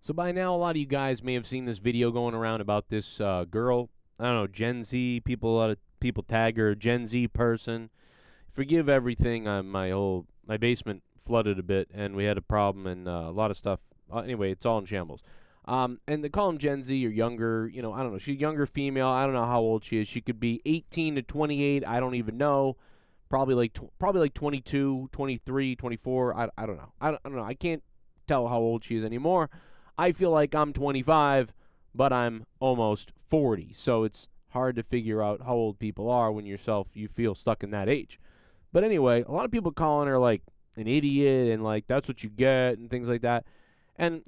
So by now, a lot of you guys may have seen this video going around about this girl. I don't know, Gen Z people. A lot of people tag her Gen Z person. Forgive everything. My basement flooded a bit, and we had a problem, and a lot of stuff. Anyway, it's all in shambles. And they call them Gen Z or younger. You know, I don't know. She's a younger female. I don't know how old she is. She could be 18 to 28. I don't even know. Probably like 22, 23, 24. I don't know. I don't know. I can't tell how old she is anymore. I feel like I'm 25, but I'm almost 40. So it's hard to figure out how old people are when you feel stuck in that age. But anyway, a lot of people calling her like an idiot and like that's what you get and things like that. And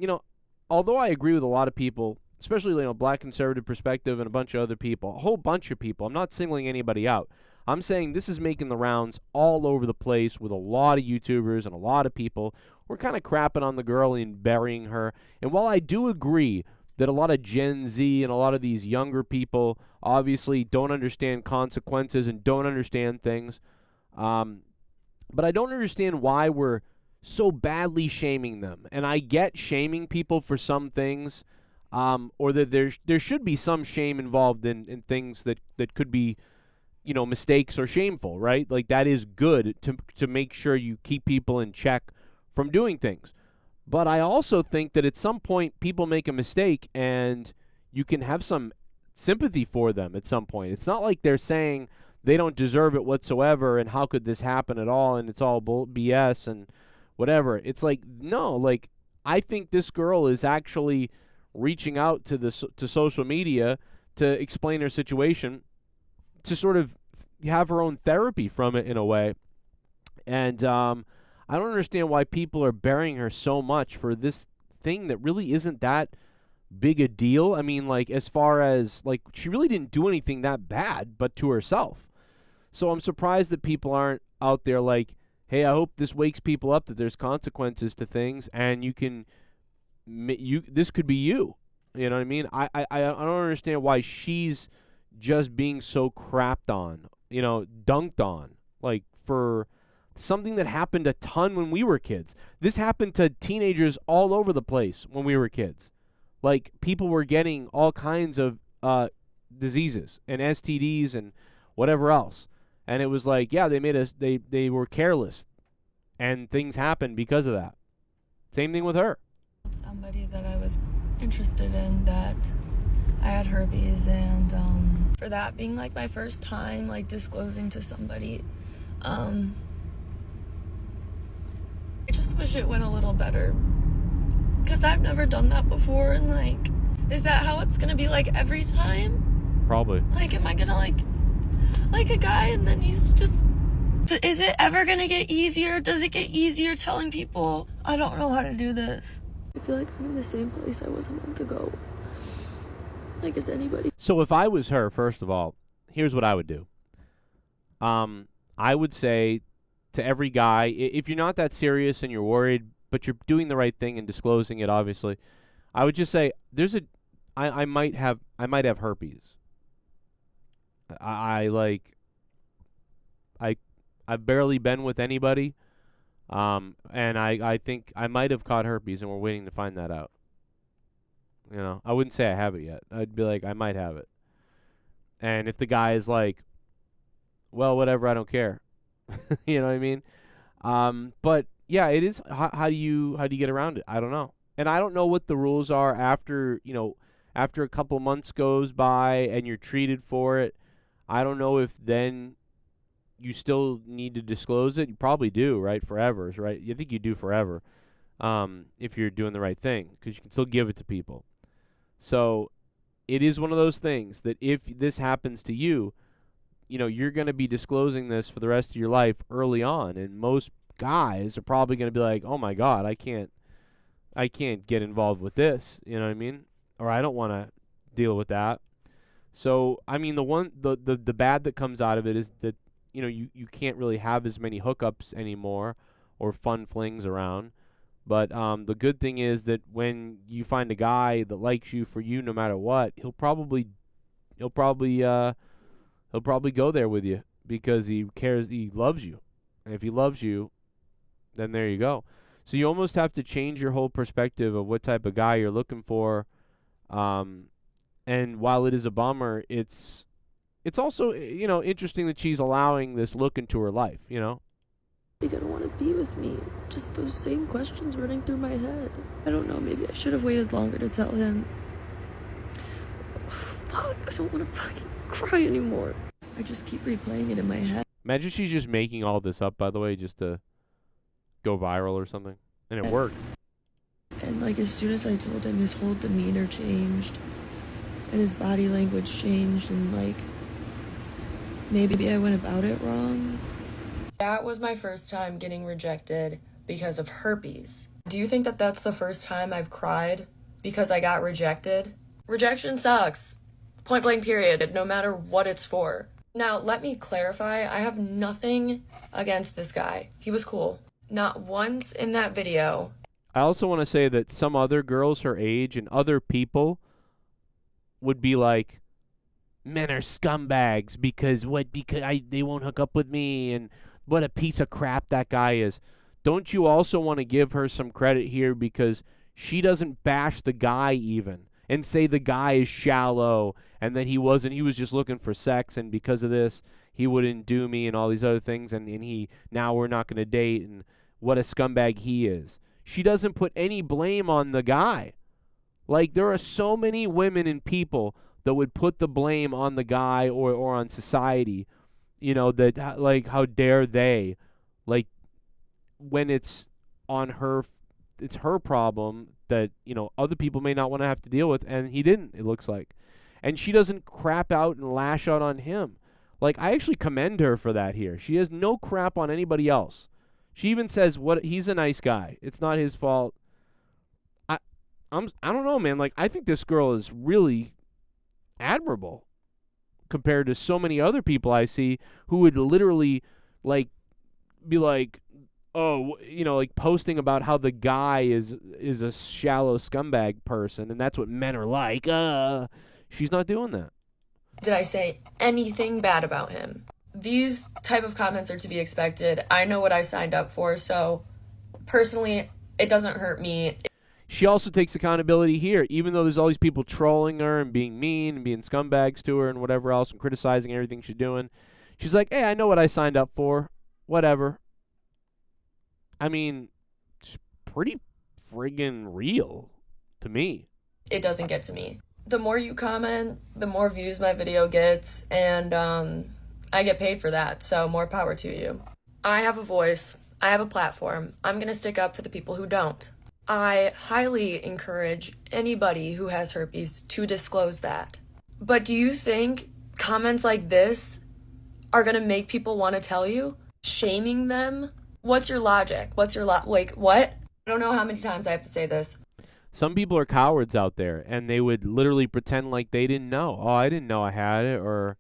although I agree with a lot of people, especially black conservative perspective and a bunch of other people, a whole bunch of people. I'm not singling anybody out. I'm saying this is making the rounds all over the place with a lot of YouTubers and a lot of people. We're kind of crapping on the girl and burying her. And while I do agree that a lot of Gen Z and a lot of these younger people obviously don't understand consequences and don't understand things, but I don't understand why we're so badly shaming them. And I get shaming people for some things, or that there should be some shame involved in things that could be mistakes or shameful, right? Like that is good to make sure you keep people in check from doing things. But I also think that at some point people make a mistake and you can have some sympathy for them at some point. It's not like they're saying they don't deserve it whatsoever and how could this happen at all and it's all BS and whatever. It's like, no, like I think this girl is actually reaching out to social media to explain her situation, to sort of have her own therapy from it in a way. And I don't understand why people are burying her so much for this thing that really isn't that big a deal. I mean, like, as far as, like, she really didn't do anything that bad but to herself. So I'm surprised that people aren't out there like, hey, I hope this wakes people up that there's consequences to things and this could be you. You know what I mean? I don't understand why she's just being so crapped on, dunked on, like for something that happened a ton when we were kids. This happened to teenagers all over the place when we were kids. Like people were getting all kinds of diseases and STDs and whatever else. And it was like, yeah, they were careless and things happened because of that. Same thing with her. Somebody that I was interested in, that I had herpes, and for that being like my first time like disclosing to somebody, I just wish it went a little better because I've never done that before. And like, is that how it's gonna be like every time? Probably. Like, am I gonna like a guy and then he's just, is it ever gonna get easier? Does it get easier telling people I don't know how to do this? I feel like I'm in the same place I was a month ago. Like, is anybody? So if I was her, first of all, here's what I would do. I would say to every guy, if you're not that serious and you're worried, but you're doing the right thing and disclosing it, obviously, I would just say, I might have herpes. I've barely been with anybody, and I think I might have caught herpes, and we're waiting to find that out. I wouldn't say I have it yet. I'd be like, I might have it. And if the guy is like, well, whatever, I don't care. You know what I mean? But yeah, it is. How do you get around it? I don't know. And I don't know what the rules are after a couple months goes by and you're treated for it. I don't know if then you still need to disclose it. You probably do, right? Forever, right? You think you do forever, if you're doing the right thing, because you can still give it to people. So it is one of those things that if this happens to you, you're going to be disclosing this for the rest of your life early on. And most guys are probably going to be like, oh my God, I can't get involved with this. You know what I mean? Or I don't want to deal with that. So, I mean, the bad that comes out of it is that, you can't really have as many hookups anymore or fun flings around. But the good thing is that when you find a guy that likes you for you no matter what, he'll probably go there with you because he cares, he loves you. And if he loves you, then there you go. So you almost have to change your whole perspective of what type of guy you're looking for. Um, and while it is a bummer, it's also, interesting that she's allowing this look into her life, Are you gonna want to be with me? Just those same questions running through my head. I don't know, maybe I should have waited longer to tell him. Fuck, I don't want to fucking cry anymore. I just keep replaying it in my head. Imagine she's just making all this up, by the way, just to go viral or something. And it worked. And like as soon as I told him, his whole demeanor changed. And his body language changed. And like, maybe I went about it wrong. That was my first time getting rejected because of herpes. Do you think that that's the first time I've cried because I got rejected? Rejection sucks. Point blank period, no matter what it's for. Now, let me clarify, I have nothing against this guy. He was cool. Not once in that video. I also want to say that some other girls her age and other people would be like, men are scumbags because they won't hook up with me, and what a piece of crap that guy is. Don't you also want to give her some credit here, because she doesn't bash the guy even and say the guy is shallow and that he was just looking for sex, and because of this he wouldn't do me and all these other things, and now we're not going to date, and what a scumbag he is. She doesn't put any blame on the guy. Like, there are so many women and people that would put the blame on the guy or on society, that, like, how dare they, like, when it's on her, it's her problem that, other people may not want to have to deal with, and he didn't, it looks like. And she doesn't crap out and lash out on him. Like, I actually commend her for that here. She has no crap on anybody else. She even says, he's a nice guy. It's not his fault. I don't know, man. Like, I think this girl is really admirable compared to so many other people I see who would literally, like, be like, oh, like posting about how the guy is a shallow scumbag person, and that's what men are like. She's not doing that. Did I say anything bad about him? These type of comments are to be expected. I know what I signed up for, so personally, it doesn't hurt me. She also takes accountability here, even though there's all these people trolling her and being mean and being scumbags to her and whatever else and criticizing everything she's doing. She's like, hey, I know what I signed up for. Whatever. I mean, it's pretty friggin' real to me. It doesn't get to me. The more you comment, the more views my video gets, and I get paid for that, so more power to you. I have a voice. I have a platform. I'm going to stick up for the people who don't. I highly encourage anybody who has herpes to disclose that. But do you think comments like this are going to make people want to tell you? Shaming them? What's your logic? What? I don't know how many times I have to say this. Some people are cowards out there, and they would literally pretend like they didn't know. Oh, I didn't know I had it, or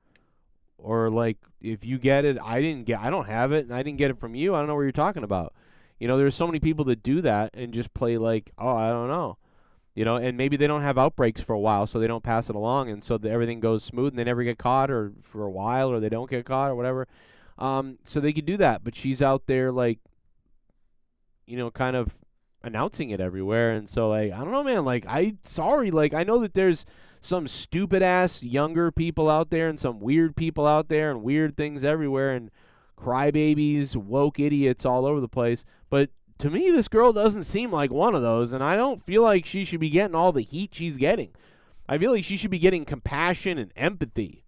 like, if you get it, I don't have it, and I didn't get it from you. I don't know what you're talking about. There's so many people that do that and just play like, oh, I don't know. And maybe they don't have outbreaks for a while, so they don't pass it along, and so everything goes smooth, and they never get caught, or for a while, or they don't get caught, or whatever. So they could do that, but she's out there, like, kind of announcing it everywhere, and so, like, I don't know, man. Like, I know that there's some stupid ass younger people out there, and some weird people out there, and weird things everywhere, and crybabies, woke idiots all over the place. But to me, this girl doesn't seem like one of those, and I don't feel like she should be getting all the heat she's getting. I feel like she should be getting compassion and empathy.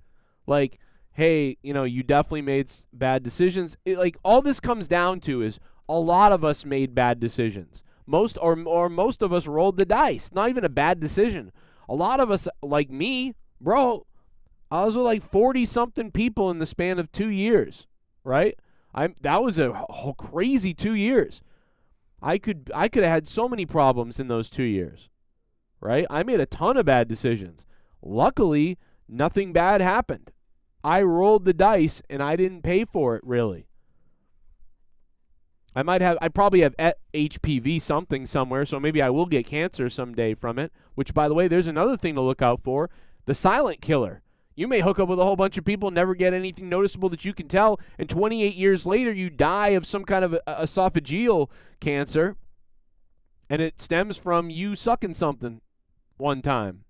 Like, hey, you definitely made bad decisions. Like, all this comes down to is a lot of us made bad decisions. Most of us rolled the dice. Not even a bad decision. A lot of us, like me, bro, I was with like 40-something people in the span of 2 years, right? That was a whole crazy 2 years. I could have had so many problems in those 2 years, right? I made a ton of bad decisions. Luckily, nothing bad happened. I rolled the dice, and I didn't pay for it, really. I probably have HPV something somewhere, so maybe I will get cancer someday from it, which, by the way, there's another thing to look out for, the silent killer. You may hook up with a whole bunch of people, never get anything noticeable that you can tell, and 28 years later you die of some kind of esophageal cancer, And it stems from you sucking something one time.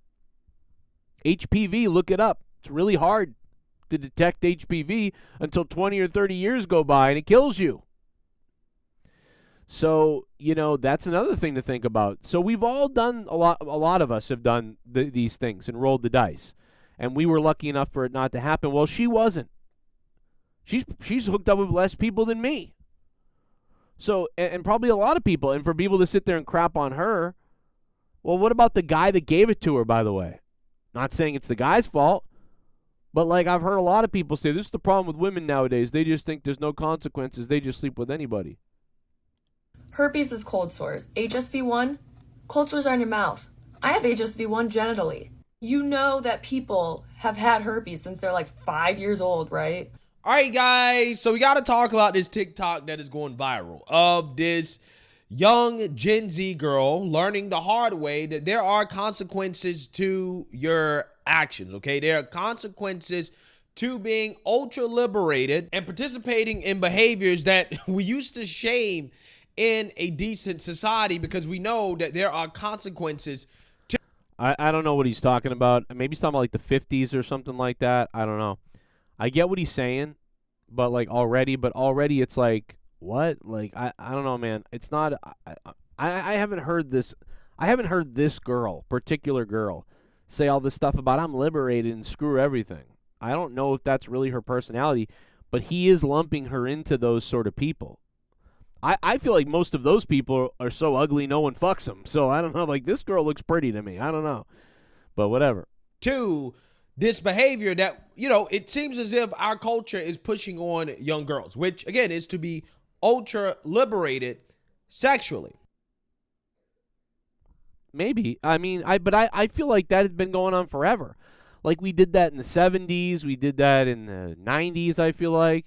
HPV, look it up. It's really hard to detect HPV until 20 or 30 years go by, and it kills you. So, that's another thing to think about. So we've all done a lot of us have done these things and rolled the dice. And we were lucky enough for it not to happen. Well, she wasn't. She's hooked up with less people than me. So, and probably a lot of people. And for people to sit there and crap on her, well, what about the guy that gave it to her, by the way? Not saying it's the guy's fault, but like I've heard a lot of people say, this is the problem with women nowadays. They just think there's no consequences. They just sleep with anybody. Herpes is cold sores. HSV1, cold sores are in your mouth. I have HSV1 genitally. You know that people have had herpes since they're like 5 years old, right? All right, guys. So we got to talk about this TikTok that is going viral of this young Gen Z girl learning the hard way that there are consequences to your actions, okay? There are consequences to being ultra liberated and participating in behaviors that we used to shame in a decent society because we know that there are consequences to. I don't know what he's talking about. Maybe he's talking about like the 50s or something like that. I don't know. I get what he's saying, but already it's like, what? Like, I don't know, man. It's not, I haven't heard this. I haven't heard this particular girl, say all this stuff about I'm liberated and screw everything. I don't know if that's really her personality, but he is lumping her into those sort of people. I feel like most of those people are so ugly no one fucks them. So I don't know. Like, this girl looks pretty to me. I don't know. But whatever. To this behavior that, it seems as if our culture is pushing on young girls, which, again, is to be ultra liberated sexually. Maybe. I mean, I feel like that has been going on forever. Like, we did that in the 70s. We did that in the 90s, I feel like.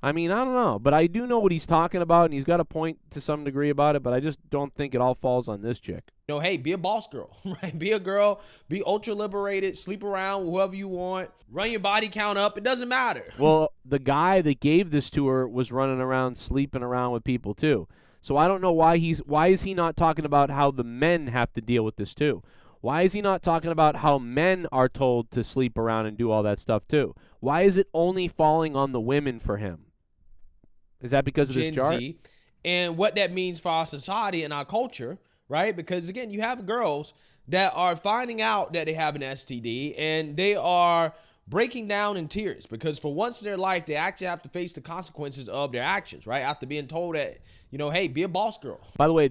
I mean, I don't know. But I do know what he's talking about, and he's got a point to some degree about it, but I just don't think it all falls on this chick. Hey, be a boss girl, right? Be a girl, be ultra liberated, sleep around with whoever you want, run your body count up. It doesn't matter. Well, the guy that gave this to her was running around, sleeping around with people too. So I don't know why is he not talking about how the men have to deal with this too? Why is he not talking about how men are told to sleep around and do all that stuff too? Why is it only falling on the women for him? Is that because of this chart? Z, and what that means for our society and our culture, right? Because, again, you have girls that are finding out that they have an STD and they are breaking down in tears because for once in their life, they actually have to face the consequences of their actions, right? After being told that, hey, be a boss girl. By the way,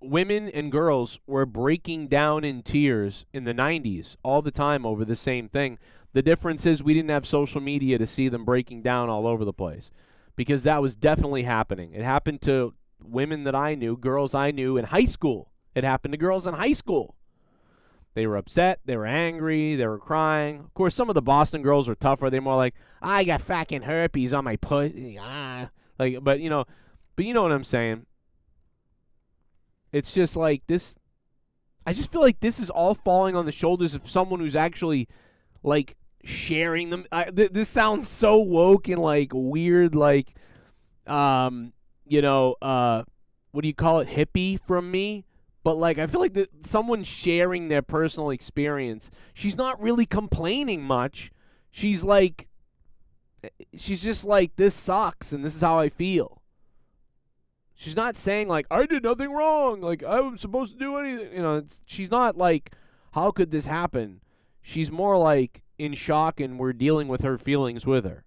women and girls were breaking down in tears in the 90s all the time over the same thing. The difference is we didn't have social media to see them breaking down all over the place. Because that was definitely happening. It happened to women that I knew, girls I knew in high school. It happened to girls in high school. They were upset. They were angry. They were crying. Of course, some of the Boston girls are tougher. They're more like, I got fucking herpes on my pussy. But you know what I'm saying. It's just like this. I just feel like this is all falling on the shoulders of someone who's actually like sharing them. This sounds so woke and like weird, like what do you call it, hippie from me, but like I feel like that someone sharing their personal experience. She's not really complaining much. She's just like, this sucks and this is how I feel. She's not saying like I did nothing wrong, like I wasn't supposed to do anything. She's not like, how could this happen? She's more like in shock, and we're dealing with her feelings with her.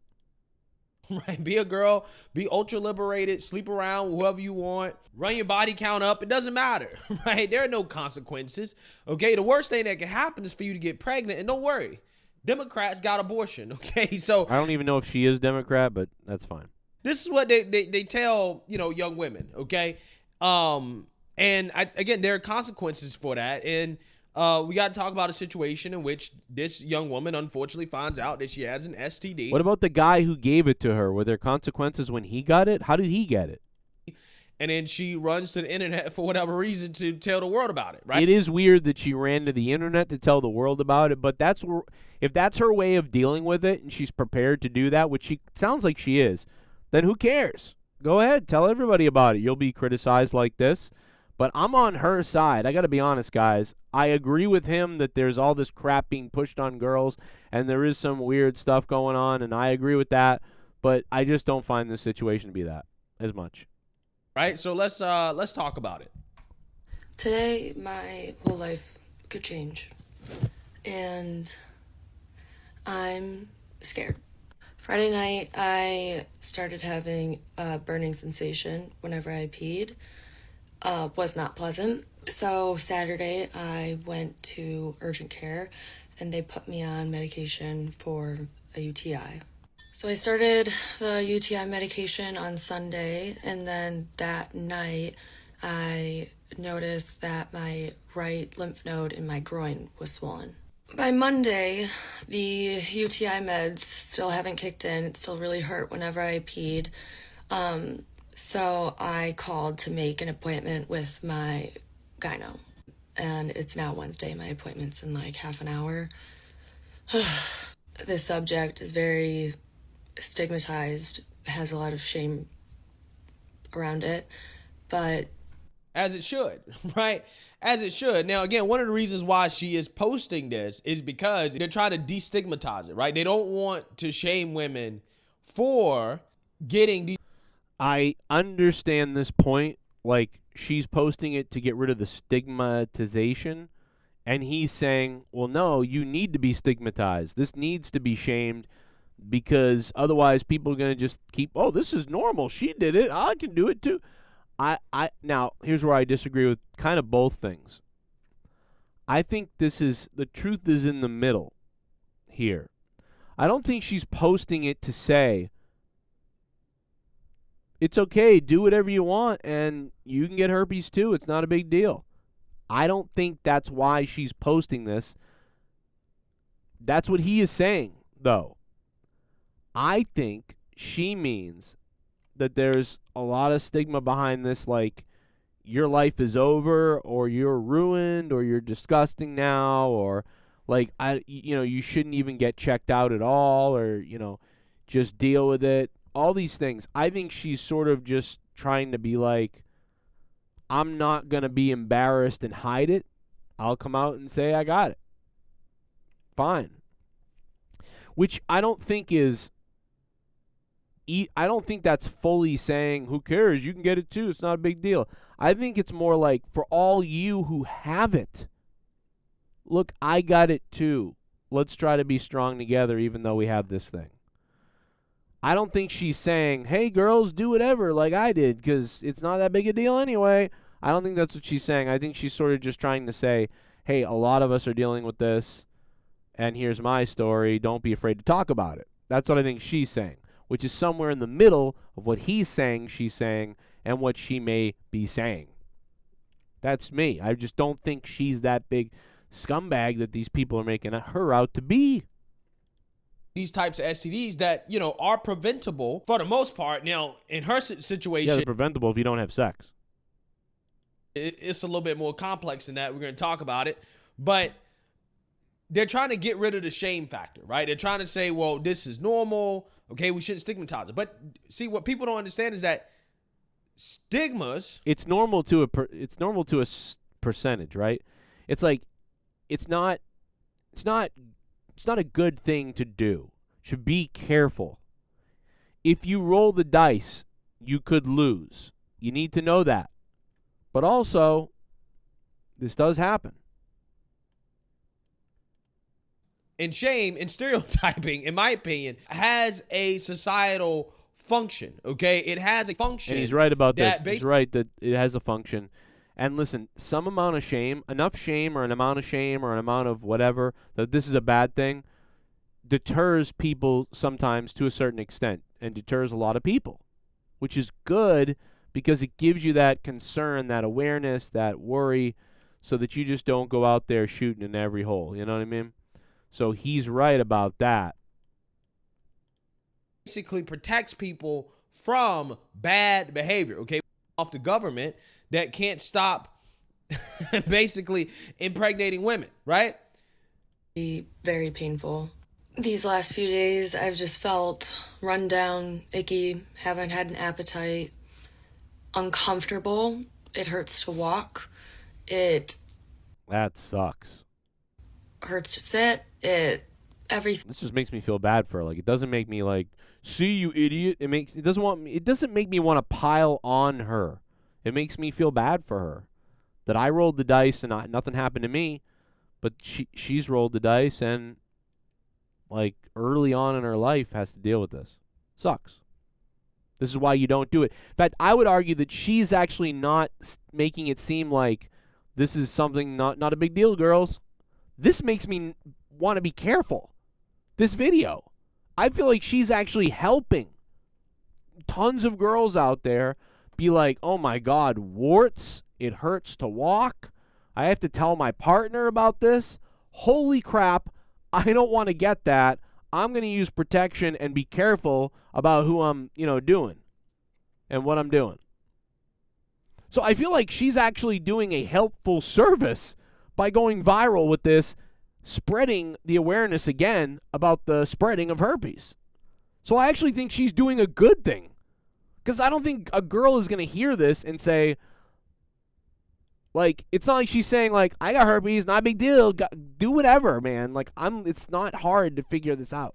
Right, be a girl, be ultra liberated, sleep around with whoever you want, run your body count up. It doesn't matter, right? There are no consequences. Okay, the worst thing that can happen is for you to get pregnant, and don't worry, Democrats got abortion. Okay, so I don't even know if she is Democrat, but that's fine. This is what they tell young women. Okay, and again, there are consequences for that, and we got to talk about a situation in which this young woman unfortunately finds out that she has an STD. What about the guy who gave it to her? Were there consequences when he got it? How did he get it? And then she runs to the internet for whatever reason to tell the world about it, right? It is weird that she ran to the internet to tell the world about it, but if that's her way of dealing with it and she's prepared to do that, which she sounds like she is, then who cares? Go ahead, tell everybody about it. You'll be criticized like this. But I'm on her side. I got to be honest, guys. I agree with him that there's all this crap being pushed on girls, and there is some weird stuff going on, and I agree with that. But I just don't find this situation to be that as much. Right? So let's talk about it. Today, my whole life could change, and I'm scared. Friday night, I started having a burning sensation whenever I peed. Was not pleasant. So Saturday, I went to urgent care, and they put me on medication for a UTI. So I started the UTI medication on Sunday, and then that night, I noticed that my right lymph node in my groin was swollen. By Monday, the UTI meds still haven't kicked in. It still really hurt whenever I peed. So I called to make an appointment with my gyno. And it's now Wednesday. My appointment's in like half an hour. This subject is very stigmatized, has a lot of shame around it, but As it should, right? As it should. Now, again, one of the reasons why she is posting this is because they're trying to destigmatize it, right? They don't want to shame women for getting these. I understand this point. Like, she's posting it to get rid of the stigmatization, and he's saying, well, no, you need to be stigmatized. This needs to be shamed because otherwise people are going to just keep, oh, this is normal. She did it. I can do it too. Now, here's where I disagree with kind of both things. I think the truth is in the middle here. I don't think she's posting it to say, it's okay, do whatever you want, and you can get herpes too. It's not a big deal. I don't think that's why she's posting this. That's what he is saying, though. I think she means that there's a lot of stigma behind this, like your life is over, or you're ruined, or you're disgusting now, or like you shouldn't even get checked out at all, or just deal with it. All these things. I think she's sort of just trying to be like, I'm not going to be embarrassed and hide it. I'll come out and say I got it. Fine. Which I don't think that's fully saying, who cares? You can get it too. It's not a big deal. I think it's more like, for all you who have it, look, I got it too. Let's try to be strong together even though we have this thing. I don't think she's saying, hey, girls, do whatever like I did because it's not that big a deal anyway. I don't think that's what she's saying. I think she's sort of just trying to say, hey, a lot of us are dealing with this, and here's my story. Don't be afraid to talk about it. That's what I think she's saying, which is somewhere in the middle of what he's saying, she's saying, and what she may be saying. That's me. I just don't think she's that big scumbag that these people are making her out to be. These types of STDs that, are preventable for the most part. Now, in her situation, Yeah, they're preventable if you don't have sex. It's a little bit more complex than that. We're going to talk about it. But they're trying to get rid of the shame factor, right? They're trying to say, well, this is normal. Okay, we shouldn't stigmatize it. But see, what people don't understand is that stigmas. It's normal to a percentage, right? It's like it's not a good thing to do. Should be careful. If you roll the dice, you could lose. You need to know that. But also, this does happen. And shame and stereotyping, in my opinion, has a societal function, okay? It has a function. And he's right about this. He's right that it has a function. And listen, some amount of shame, enough shame or an amount of whatever, that this is a bad thing, deters people sometimes to a certain extent and deters a lot of people, which is good because it gives you that concern, that awareness, that worry, so that you just don't go out there shooting in every hole. You know what I mean? So he's right about that. Basically protects people from bad behavior, okay? Off the government that can't stop basically impregnating women, right? Very painful. These last few days, I've just felt run down, icky, haven't had an appetite, uncomfortable, It hurts to walk. It That sucks. hurts to sit. Everything. This just makes me feel bad for her. Like, it doesn't make me like, see, you idiot. It doesn't make me want to pile on her. It makes me feel bad for her that I rolled the dice and nothing happened to me, but she's rolled the dice and, like, early on in her life has to deal with this. Sucks. This is why you don't do it. In fact, I would argue that she's actually not making it seem like this is something not a big deal, girls. This makes me want to be careful. This video, I feel like she's actually helping tons of girls out there be like, oh my God, warts, it hurts to walk. I have to tell my partner about this. Holy crap, I don't want to get that. I'm going to use protection and be careful about who I'm, doing and what I'm doing. So I feel like she's actually doing a helpful service by going viral with this, spreading the awareness again about the spreading of herpes. So I actually think she's doing a good thing, because I don't think a girl is going to hear this and say, like, it's not like she's saying, like, I got herpes, not a big deal, do whatever, man. Like, it's not hard to figure this out.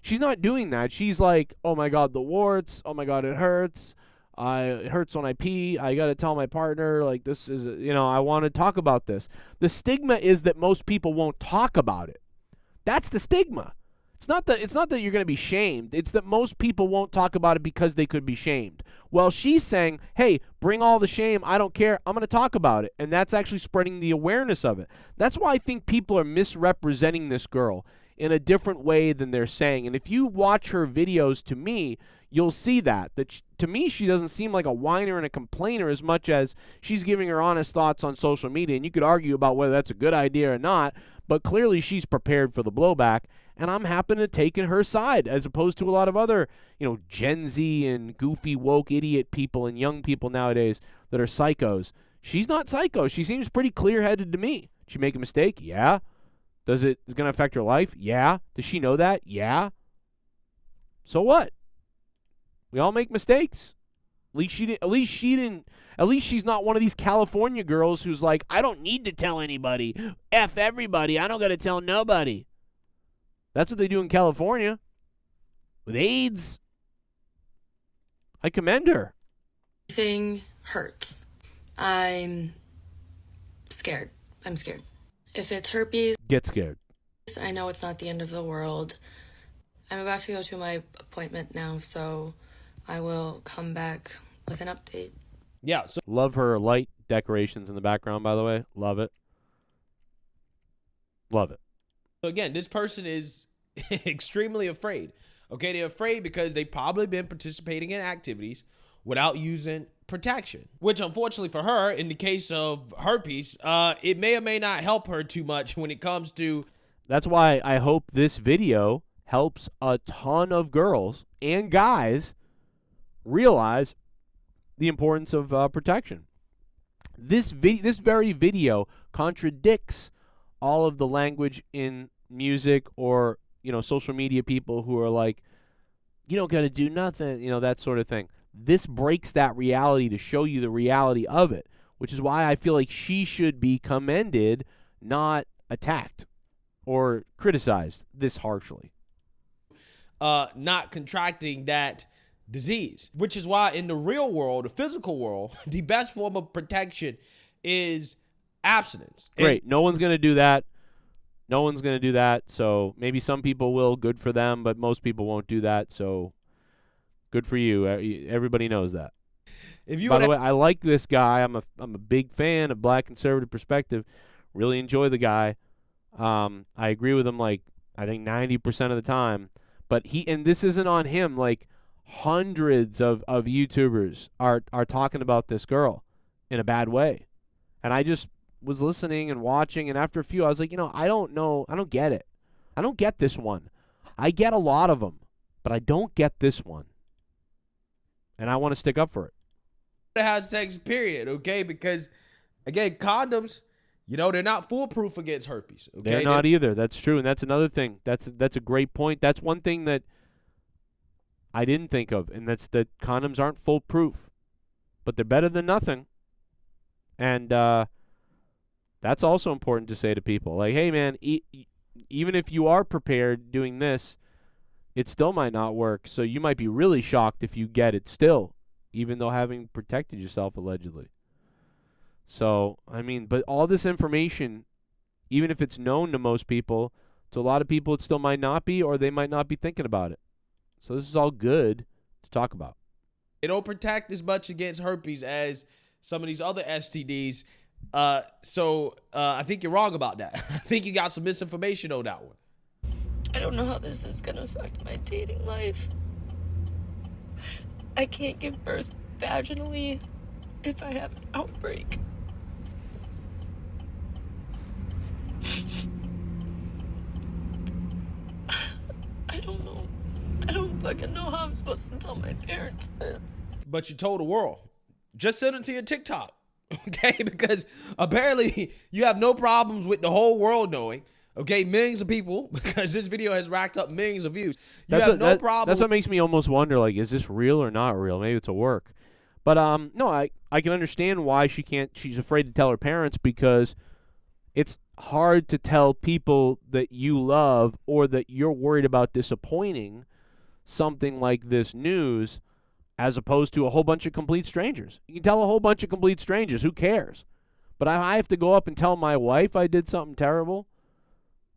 She's not doing that. She's like, oh my God, the warts, oh my God, it hurts. It hurts when I pee. I got to tell my partner, like, this is, I want to talk about this. The stigma is that most people won't talk about it. That's the stigma. It's not that you're going to be shamed. It's that most people won't talk about it because they could be shamed. Well, she's saying, hey, bring all the shame. I don't care. I'm going to talk about it. And that's actually spreading the awareness of it. That's why I think people are misrepresenting this girl in a different way than they're saying. And if you watch her videos, to me, you'll see that to me, she doesn't seem like a whiner and a complainer as much as she's giving her honest thoughts on social media. And you could argue about whether that's a good idea or not, but clearly she's prepared for the blowback. And I'm happy to take her side, as opposed to a lot of other, Gen Z and goofy, woke, idiot people and young people nowadays that are psychos. She's not psycho. She seems pretty clear-headed to me. Did she make a mistake? Yeah. Is it going to affect her life? Yeah. Does she know that? Yeah. So what? We all make mistakes. At least she's not one of these California girls who's like, I don't need to tell anybody. F everybody. I don't got to tell nobody. That's what they do in California with AIDS. I commend her. Everything hurts. I'm scared. If it's herpes, Get scared. I know it's not the end of the world. I'm about to go to my appointment now, so I will come back with an update. Yeah. So Love her light decorations in the background, by the way. Love it. Love it. again, this person is extremely afraid. Okay, they're afraid because they've probably been participating in activities without using protection, which unfortunately for her, in the case of herpes, it may or may not help her too much when it comes to. That's why I hope this video helps a ton of girls and guys realize the importance of protection. This very video contradicts all of the language in music or, social media people who are like, you don't got to do nothing, that sort of thing. This breaks that reality to show you the reality of it, which is why I feel like she should be commended, not attacked or criticized this harshly. Not contracting that disease, which is why in the real world, the physical world, the best form of protection is abstinence. Great. No one's going to do that. No one's going to do that. So maybe some people will. Good for them. But most people won't do that. So good for you. Everybody knows that. By the way, I like this guy. I'm a big fan of Black Conservative Perspective. Really enjoy the guy. I agree with him like I think 90% of the time. But this isn't on him. Like hundreds of YouTubers are talking about this girl in a bad way. And I just was listening and watching, and after a few I was like, I don't know. I don't get it. I don't get this one. I get a lot of them, but I don't get this one. And I want to stick up for it. To have sex, period, okay? Because, again, condoms, they're not foolproof against herpes. Okay? They're not either. That's true, and that's another thing. That's a great point. That's one thing that I didn't think of, and that's that condoms aren't foolproof, but they're better than nothing. And that's also important to say to people. Like, hey, man, even if you are prepared doing this, it still might not work. So you might be really shocked if you get it still, even though having protected yourself allegedly. So, I mean, but all this information, even if it's known to most people, to a lot of people it still might not be, or they might not be thinking about it. So this is all good to talk about. It don't protect as much against herpes as some of these other STDs. So I think you're wrong about that. I think you got some misinformation on that one. I don't know how this is gonna affect my dating life. I can't give birth vaginally if I have an outbreak. I don't know. I don't fucking know how I'm supposed to tell my parents this. But you told the world. Just send it to your TikTok. Okay? Because apparently you have no problems with the whole world knowing. Okay? Millions of people, because this video has racked up millions of views. You have no problem. That's what makes me almost wonder, like, is this real or not real? Maybe it's a work. But no, I can understand why she's afraid to tell her parents, because it's hard to tell people that you love or that you're worried about disappointing something like this news, as opposed to a whole bunch of complete strangers. You can tell a whole bunch of complete strangers, who cares? But I have to go up and tell my wife I did something terrible,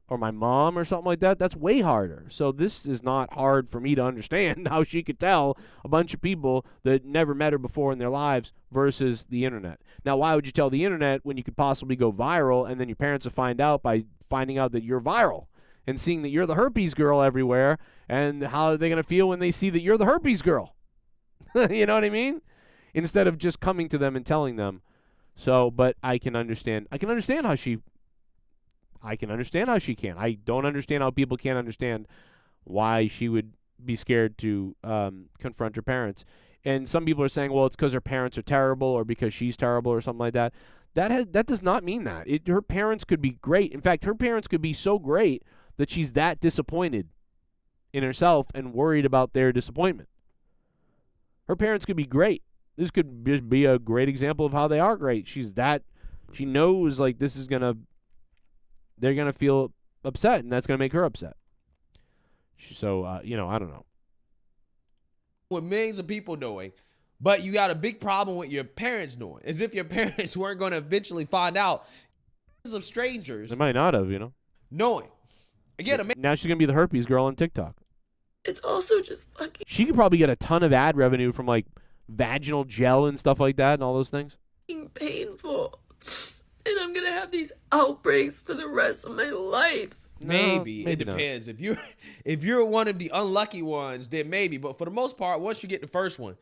or my mom or something like that. That's way harder. So this is not hard for me to understand how she could tell a bunch of people that never met her before in their lives versus the internet. Now, why would you tell the internet when you could possibly go viral, and then your parents will find out by finding out that you're viral and seeing that you're the herpes girl everywhere? And how are they going to feel when they see that you're the herpes girl? You know what I mean? Instead of just coming to them and telling them. So, but I can understand how she can. I don't understand how people can't understand why she would be scared to confront her parents. And some people are saying, well, it's because her parents are terrible, or because she's terrible, or something like that. That does not mean that. Her parents could be great. In fact, her parents could be so great that she's that disappointed in herself and worried about their disappointment. Her parents could be great. This could just be a great example of how they are great. She knows, like, they're going to feel upset, and that's going to make her upset. So, I don't know. With millions of people knowing, but you got a big problem with your parents knowing, as if your parents weren't going to eventually find out. Of strangers. They might not have, knowing. Again, now she's going to be the herpes girl on TikTok. It's also just fucking She could probably get a ton of ad revenue from, like, vaginal gel and stuff like that and all those things. painful. And I'm gonna have these outbreaks for the rest of my life. Maybe it not. depends. If you're one of the unlucky ones, then maybe. But for the most part, once you get the first one,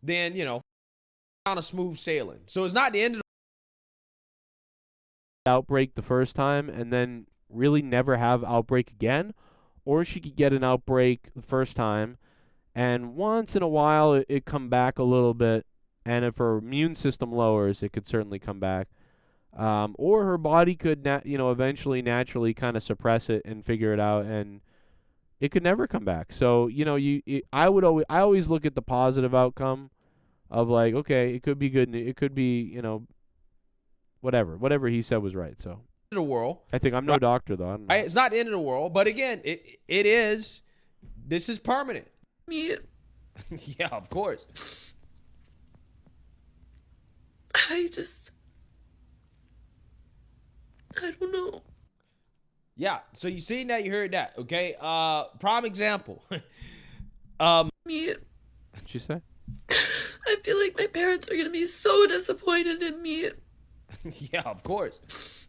then kind of smooth sailing. So it's not the end of the outbreak the first time and then really never have outbreak again, or she could get an outbreak the first time and once in a while it come back a little bit, and if her immune system lowers, it could certainly come back. Or her body could, eventually naturally kind of suppress it and figure it out, and it could never come back. So, I always look at the positive outcome of, like, okay, it could be good. It could be, whatever he said was right. So the world. I think I'm no doctor though. I don't know. It's not the end of the world, but again, it is. This is permanent. Me, Yeah, of course. I don't know. Yeah, so you seen that, you heard that, okay? Prime example. Me, What'd she say? I feel like my parents are gonna be so disappointed in me. Yeah, of course.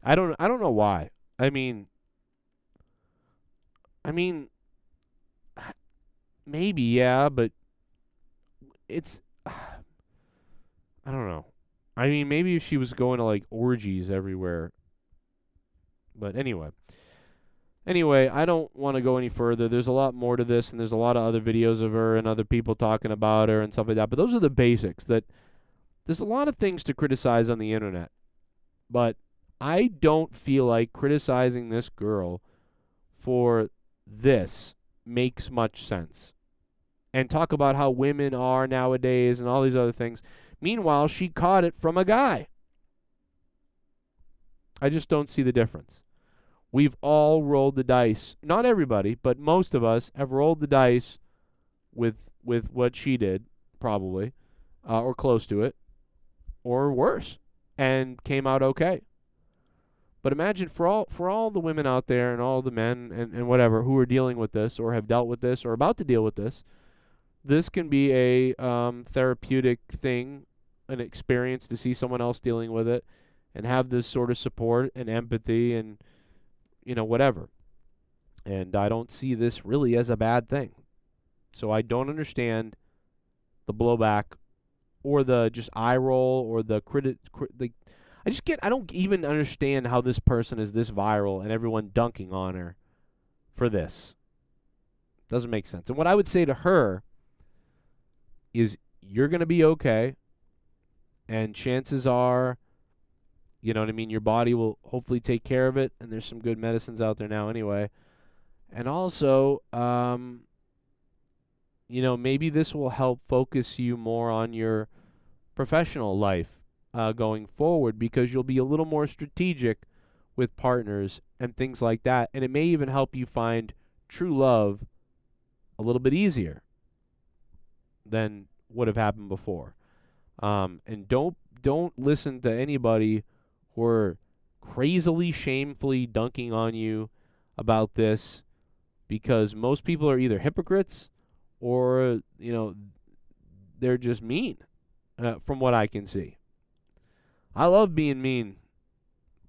I don't know why. I mean, maybe, yeah, but it's, I don't know. I mean, maybe if she was going to, like, orgies everywhere. But anyway, I don't want to go any further. There's a lot more to this, and there's a lot of other videos of her and other people talking about her and stuff like that. But those are the basics. That there's a lot of things to criticize on the internet, but I don't feel like criticizing this girl for this makes much sense. And talk about how women are nowadays and all these other things, Meanwhile, she caught it from a guy. I just don't see the difference. We've all rolled the dice. Not everybody, but most of us have rolled the dice with what she did, probably, or close to it, or worse, and came out okay. But imagine for all the women out there and all the men and whatever who are dealing with this or have dealt with this or about to deal with this, this can be a therapeutic thing, an experience to see someone else dealing with it and have this sort of support and empathy and, whatever. And I don't see this really as a bad thing. So I don't understand the blowback or the just eye roll or the I don't even understand how this person is this viral and everyone dunking on her for this. Doesn't make sense. And what I would say to her is you're going to be okay. And chances are, you know what I mean, your body will hopefully take care of it. And there's some good medicines out there now anyway. And also, maybe this will help focus you more on your professional life going forward, because you'll be a little more strategic with partners and things like that. And it may even help you find true love a little bit easier than would have happened before. And don't listen to anybody who are crazily, shamefully dunking on you about this, because most people are either hypocrites or, they're just mean, from what I can see. I love being mean,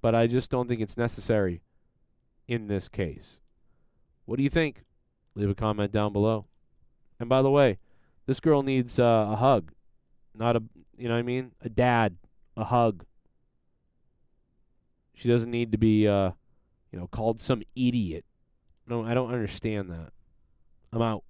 but I just don't think it's necessary in this case. What do you think? Leave a comment down below. And by the way, this girl needs a hug, not a, a dad, a hug. She doesn't need to be, called some idiot. No, I don't understand that. I'm out.